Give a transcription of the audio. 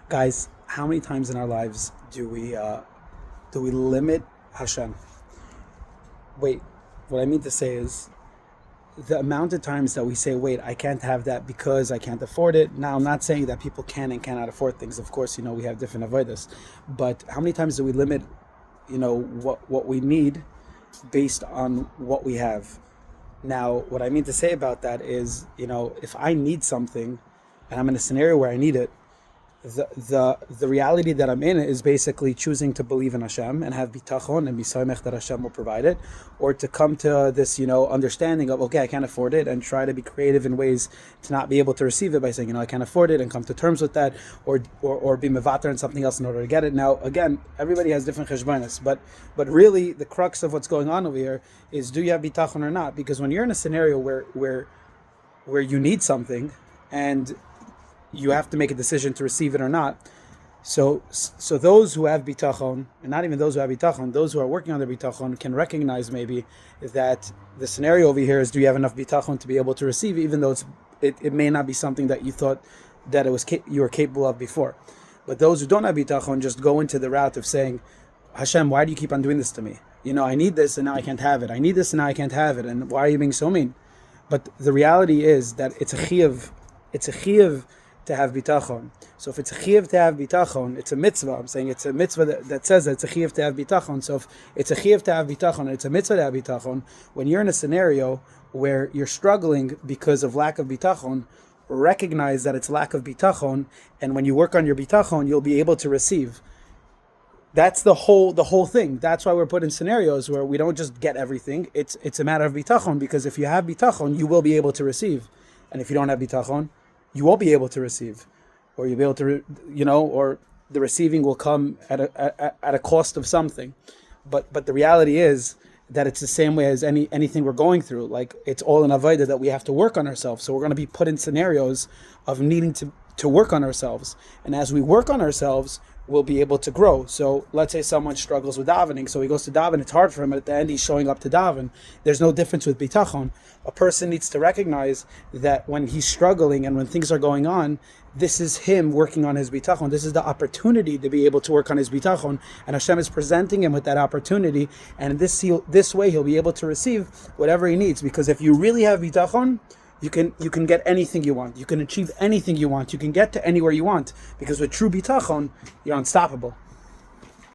Guys, how many times in our lives do we limit Hashem? Wait, what I mean to say is the amount of times that we say, wait, I can't have that because I can't afford it. Now, I'm not saying that people can and cannot afford things. Of course, we have different avodas. But how many times do we limit, what we need based on what we have? Now, what I mean to say about that is, if I need something and I'm in a scenario where I need it, the reality that I'm in is basically choosing to believe in Hashem and have bitachon and be samech that Hashem will provide it, or to come to this, understanding of, okay, I can't afford it, and try to be creative in ways to not be able to receive it by saying, I can't afford it, and come to terms with that, or be mevater on something else in order to get it. Now, again, everybody has different cheshbonos, but really the crux of what's going on over here is, do you have bitachon or not? Because when you're in a scenario where you need something and you have to make a decision to receive it or not. So those who have bitachon, and not even those who have bitachon, those who are working on their bitachon can recognize maybe that the scenario over here is, do you have enough bitachon to be able to receive, even though it may not be something that you thought that you were capable of before. But those who don't have bitachon just go into the route of saying, Hashem, why do you keep on doing this to me? I need this and now I can't have it. I need this and now I can't have it. And why are you being so mean? But the reality is that it's a chiyuv to have bitachon. So if it's a chiyuv to have bitachon, it's a mitzvah. I'm saying it's a mitzvah that says that it's a chiyuv to have bitachon. So if it's a chiyuv to have bitachon and it's a mitzvah to have bitachon, when you're in a scenario where you're struggling because of lack of bitachon, recognize that it's lack of bitachon, and when you work on your bitachon, you'll be able to receive. That's the whole thing. That's why we're put in scenarios where we don't just get everything. It's a matter of bitachon, because if you have bitachon, you will be able to receive. And if you don't have bitachon, you won't be able to receive, or you'll be able to, or the receiving will come at a cost of something. But the reality is that it's the same way as anything we're going through. Like, it's all an avodah that we have to work on ourselves. So we're going to be put in scenarios of needing to work on ourselves. And as we work on ourselves, we'll be able to grow. So let's say someone struggles with davening, so he goes to daven, it's hard for him, at the end he's showing up to daven. There's no difference with bitachon. A person needs to recognize that when he's struggling and when things are going on, this is him working on his bitachon. This is the opportunity to be able to work on his bitachon, and Hashem is presenting him with that opportunity, and this way he'll be able to receive whatever he needs. Because if you really have bitachon, you can get anything you want. You can achieve anything you want. You can get to anywhere you want. Because with true bitachon, you're unstoppable.